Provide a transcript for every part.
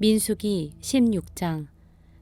민수기 16장.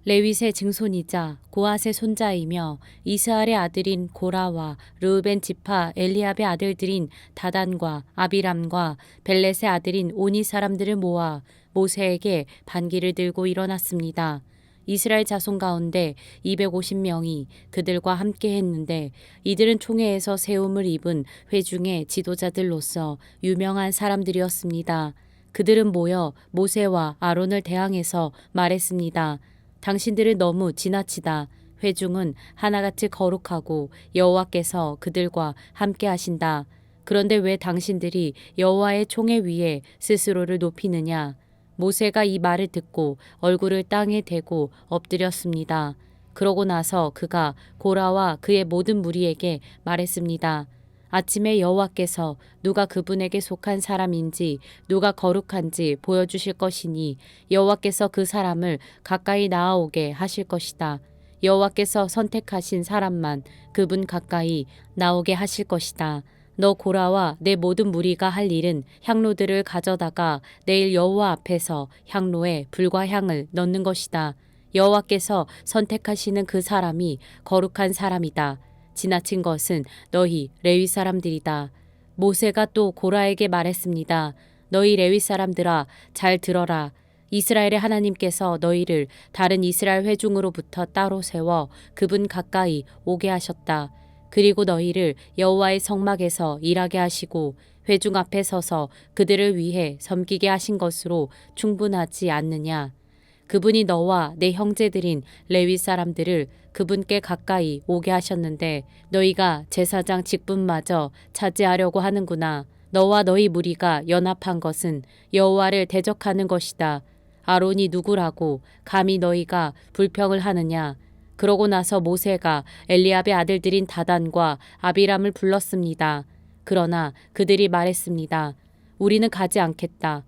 레윗의 증손이자 고앗의 손자이며 이스라엘의 아들인 고라와 르우벤 지파 엘리압의 아들들인 다단과 아비람과 벨렛의 아들인 오니 사람들을 모아 모세에게 반기를 들고 일어났습니다. 이스라엘 자손 가운데 250명이 그들과 함께 했는데 이들은 총회에서 세움을 입은 회중의 지도자들로서 유명한 사람들이었습니다. 그들은 모여 모세와 아론을 대항해서 말했습니다. 당신들은 너무 지나치다. 회중은 하나같이 거룩하고 여호와께서 그들과 함께 하신다. 그런데 왜 당신들이 여호와의 총회 위에 스스로를 높이느냐? 모세가 이 말을 듣고 얼굴을 땅에 대고 엎드렸습니다. 그러고 나서 그가 고라와 그의 모든 무리에게 말했습니다. 아침에 여호와께서 누가 그분에게 속한 사람인지 누가 거룩한지 보여주실 것이니 여호와께서 그 사람을 가까이 나아오게 하실 것이다. 여호와께서 선택하신 사람만 그분 가까이 나오게 하실 것이다. 너 고라와 내 모든 무리가 할 일은 향로들을 가져다가 내일 여호와 앞에서 향로에 불과 향을 넣는 것이다. 여호와께서 선택하시는 그 사람이 거룩한 사람이다. 지나친 것은 너희 레위 사람들이다. 모세가 또 고라에게 말했습니다. 너희 레위 사람들아 잘 들어라. 이스라엘의 하나님께서 너희를 다른 이스라엘 회중으로부터 따로 세워 그분 가까이 오게 하셨다. 그리고 너희를 여호와의 성막에서 일하게 하시고 회중 앞에 서서 그들을 위해 섬기게 하신 것으로 충분하지 않느냐. 그분이 너와 내 형제들인 레위 사람들을 그분께 가까이 오게 하셨는데 너희가 제사장 직분마저 차지하려고 하는구나. 너와 너희 무리가 연합한 것은 여호와를 대적하는 것이다. 아론이 누구라고 감히 너희가 불평을 하느냐. 그러고 나서 모세가 엘리압의 아들들인 다단과 아비람을 불렀습니다. 그러나 그들이 말했습니다. 우리는 가지 않겠다.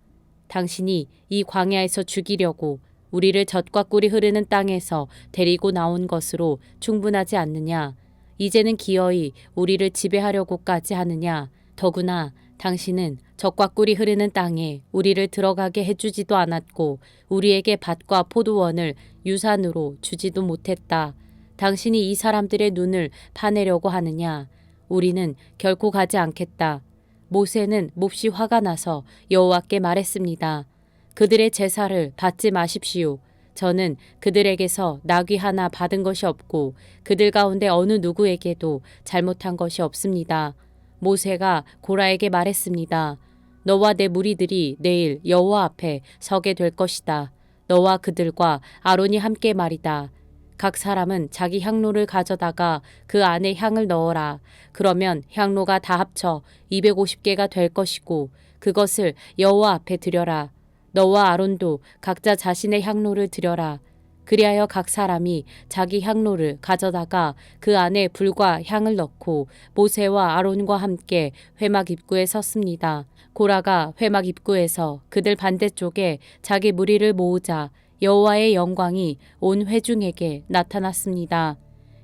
당신이 이 광야에서 죽이려고 우리를 젖과 꿀이 흐르는 땅에서 데리고 나온 것으로 충분하지 않느냐. 이제는 기어이 우리를 지배하려고까지 하느냐. 더구나 당신은 젖과 꿀이 흐르는 땅에 우리를 들어가게 해주지도 않았고 우리에게 밭과 포도원을 유산으로 주지도 못했다. 당신이 이 사람들의 눈을 파내려고 하느냐. 우리는 결코 가지 않겠다. 모세는 몹시 화가 나서 여호와께 말했습니다. 그들의 제사를 받지 마십시오. 저는 그들에게서 나귀 하나 받은 것이 없고 그들 가운데 어느 누구에게도 잘못한 것이 없습니다. 모세가 고라에게 말했습니다. 너와 내 무리들이 내일 여호와 앞에 서게 될 것이다. 너와 그들과 아론이 함께 말이다. 각 사람은 자기 향로를 가져다가 그 안에 향을 넣어라. 그러면 향로가 다 합쳐 250개가 될 것이고 그것을 여호와 앞에 드려라. 너와 아론도 각자 자신의 향로를 드려라. 그리하여 각 사람이 자기 향로를 가져다가 그 안에 불과 향을 넣고 모세와 아론과 함께 회막 입구에 섰습니다. 고라가 회막 입구에서 그들 반대쪽에 자기 무리를 모으자 여호와의 영광이 온 회중에게 나타났습니다.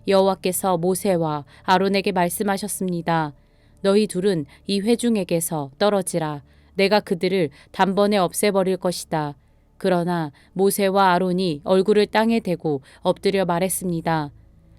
여호와께서 모세와 아론에게 말씀하셨습니다. 너희 둘은 이 회중에게서 떨어지라. 내가 그들을 단번에 없애버릴 것이다. 그러나 모세와 아론이 얼굴을 땅에 대고 엎드려 말했습니다.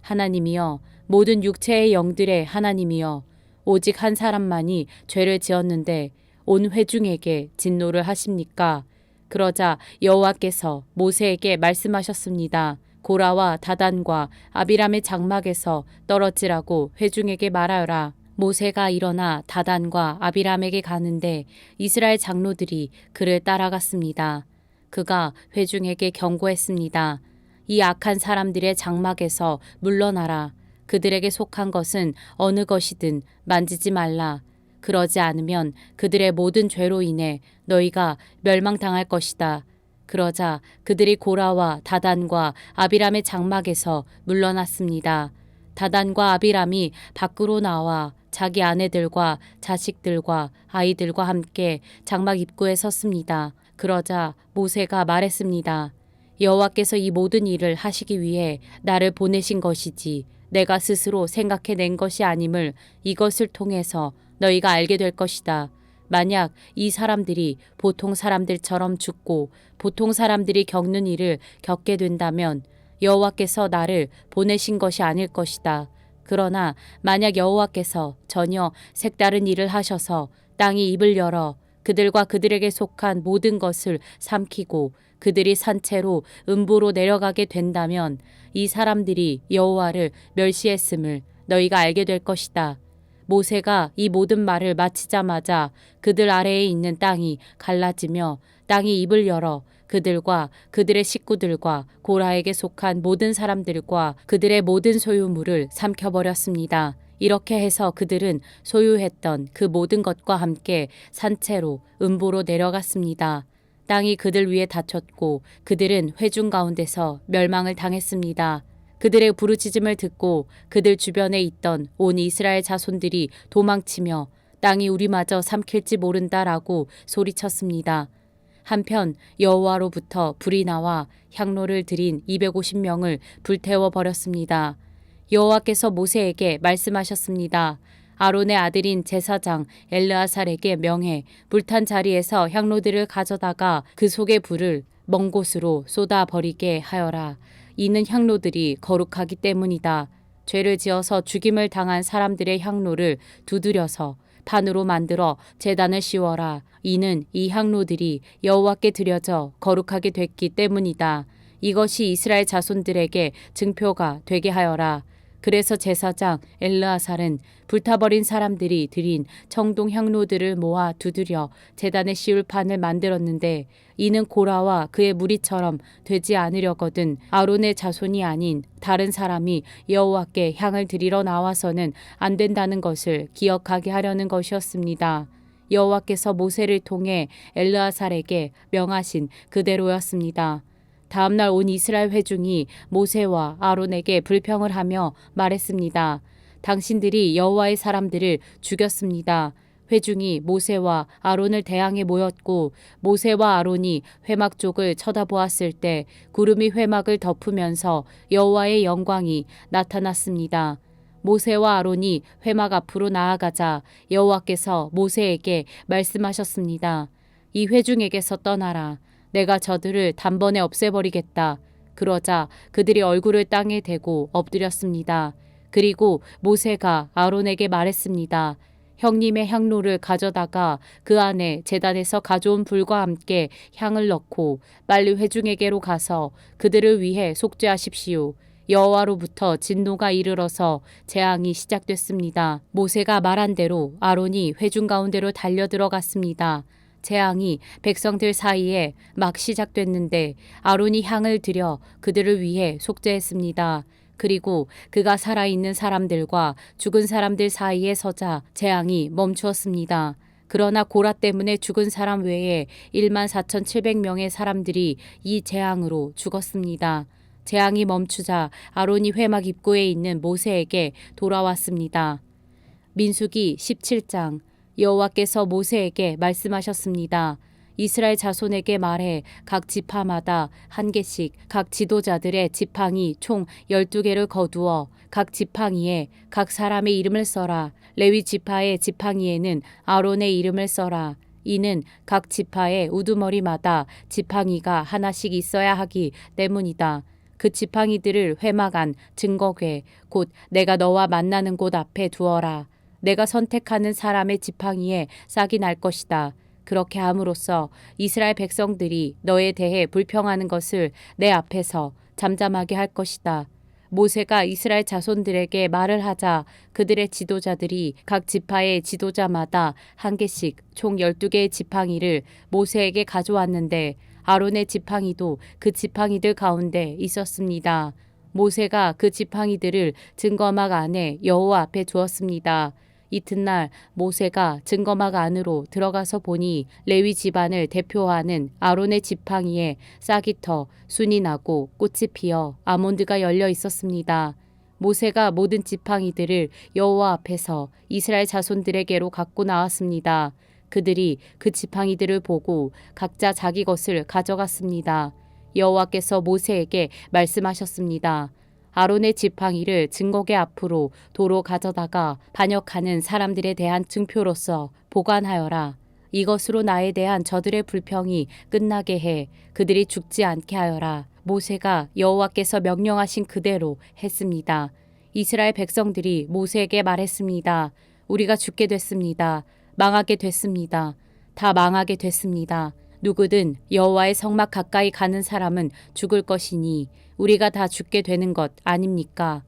하나님이여, 모든 육체의 영들의 하나님이여, 오직 한 사람만이 죄를 지었는데 온 회중에게 진노를 하십니까? 그러자 여호와께서 모세에게 말씀하셨습니다. 고라와 다단과 아비람의 장막에서 떨어지라고 회중에게 말하여라. 모세가 일어나 다단과 아비람에게 가는데 이스라엘 장로들이 그를 따라갔습니다. 그가 회중에게 경고했습니다. 이 악한 사람들의 장막에서 물러나라. 그들에게 속한 것은 어느 것이든 만지지 말라. 그러지 않으면 그들의 모든 죄로 인해 너희가 멸망당할 것이다. 그러자 그들이 고라와 다단과 아비람의 장막에서 물러났습니다. 다단과 아비람이 밖으로 나와 자기 아내들과 자식들과 아이들과 함께 장막 입구에 섰습니다. 그러자 모세가 말했습니다. 여호와께서 이 모든 일을 하시기 위해 나를 보내신 것이지 내가 스스로 생각해낸 것이 아님을 이것을 통해서 너희가 알게 될 것이다. 만약 이 사람들이 보통 사람들처럼 죽고 보통 사람들이 겪는 일을 겪게 된다면 여호와께서 나를 보내신 것이 아닐 것이다. 그러나 만약 여호와께서 전혀 색다른 일을 하셔서 땅이 입을 열어 그들과 그들에게 속한 모든 것을 삼키고 그들이 산채로 음부로 내려가게 된다면 이 사람들이 여호와를 멸시했음을 너희가 알게 될 것이다. 모세가 이 모든 말을 마치자마자 그들 아래에 있는 땅이 갈라지며 땅이 입을 열어 그들과 그들의 식구들과 고라에게 속한 모든 사람들과 그들의 모든 소유물을 삼켜버렸습니다. 이렇게 해서 그들은 소유했던 그 모든 것과 함께 산채로 음부로 내려갔습니다. 땅이 그들 위에 닫혔고 그들은 회중 가운데서 멸망을 당했습니다. 그들의 부르짖음을 듣고 그들 주변에 있던 온 이스라엘 자손들이 도망치며 땅이 우리마저 삼킬지 모른다라고 소리쳤습니다. 한편 여호와로부터 불이 나와 향로를 들인 250명을 불태워 버렸습니다. 여호와께서 모세에게 말씀하셨습니다. 아론의 아들인 제사장 엘르아살에게 명해 불탄 자리에서 향로들을 가져다가 그 속의 불을 먼 곳으로 쏟아 버리게 하여라. 이는 향로들이 거룩하기 때문이다. 죄를 지어서 죽임을 당한 사람들의 향로를 두드려서 판으로 만들어 제단을 씌워라. 이는 이 향로들이 여호와께 드려져 거룩하게 됐기 때문이다. 이것이 이스라엘 자손들에게 증표가 되게 하여라. 그래서 제사장 엘르아살은 불타버린 사람들이 드린 청동 향로들을 모아 두드려 제단에 씌울 판을 만들었는데 이는 고라와 그의 무리처럼 되지 않으려거든 아론의 자손이 아닌 다른 사람이 여호와께 향을 드리러 나와서는 안 된다는 것을 기억하게 하려는 것이었습니다. 여호와께서 모세를 통해 엘르아살에게 명하신 그대로였습니다. 다음날 온 이스라엘 회중이 모세와 아론에게 불평을 하며 말했습니다. 당신들이 여호와의 사람들을 죽였습니다. 회중이 모세와 아론을 대항해 모였고 모세와 아론이 회막 쪽을 쳐다보았을 때 구름이 회막을 덮으면서 여호와의 영광이 나타났습니다. 모세와 아론이 회막 앞으로 나아가자 여호와께서 모세에게 말씀하셨습니다. 이 회중에게서 떠나라. 내가 저들을 단번에 없애버리겠다. 그러자 그들이 얼굴을 땅에 대고 엎드렸습니다. 그리고 모세가 아론에게 말했습니다. 형님의 향로를 가져다가 그 안에 제단에서 가져온 불과 함께 향을 넣고 빨리 회중에게로 가서 그들을 위해 속죄하십시오. 여호와로부터 진노가 이르러서 재앙이 시작됐습니다. 모세가 말한 대로 아론이 회중 가운데로 달려 들어갔습니다. 재앙이 백성들 사이에 막 시작됐는데 아론이 향을 들여 그들을 위해 속죄했습니다. 그리고 그가 살아있는 사람들과 죽은 사람들 사이에 서자 재앙이 멈추었습니다. 그러나 고라 때문에 죽은 사람 외에 14,700명의 사람들이 이 재앙으로 죽었습니다. 재앙이 멈추자 아론이 회막 입구에 있는 모세에게 돌아왔습니다. 민수기 17장 여호와께서 모세에게 말씀하셨습니다. 이스라엘 자손에게 말해 각 지파마다 한 개씩 각 지도자들의 지팡이 총 12개를 거두어 각 지팡이에 각 사람의 이름을 써라. 레위 지파의 지팡이에는 아론의 이름을 써라. 이는 각 지파의 우두머리마다 지팡이가 하나씩 있어야 하기 때문이다. 그 지팡이들을 회막 안 증거궤 곧 내가 너와 만나는 곳 앞에 두어라. 내가 선택하는 사람의 지팡이에 싹이 날 것이다. 그렇게 함으로써 이스라엘 백성들이 너에 대해 불평하는 것을 내 앞에서 잠잠하게 할 것이다. 모세가 이스라엘 자손들에게 말을 하자 그들의 지도자들이 각 지파의 지도자마다 한 개씩 총 12개의 지팡이를 모세에게 가져왔는데 아론의 지팡이도 그 지팡이들 가운데 있었습니다. 모세가 그 지팡이들을 증거막 안에 여호와 앞에 두었습니다. 이튿날 모세가 증거막 안으로 들어가서 보니 레위 집안을 대표하는 아론의 지팡이에 싹이 터 순이 나고 꽃이 피어 아몬드가 열려 있었습니다. 모세가 모든 지팡이들을 여호와 앞에서 이스라엘 자손들에게로 갖고 나왔습니다. 그들이 그 지팡이들을 보고 각자 자기 것을 가져갔습니다. 여호와께서 모세에게 말씀하셨습니다. 아론의 지팡이를 증거궤 앞으로 도로 가져다가 반역하는 사람들에 대한 증표로서 보관하여라. 이것으로 나에 대한 저들의 불평이 끝나게 해 그들이 죽지 않게 하여라. 모세가 여호와께서 명령하신 그대로 했습니다. 이스라엘 백성들이 모세에게 말했습니다. 우리가 죽게 됐습니다. 망하게 됐습니다. 다 망하게 됐습니다. 누구든 여호와의 성막 가까이 가는 사람은 죽을 것이니 우리가 다 죽게 되는 것 아닙니까?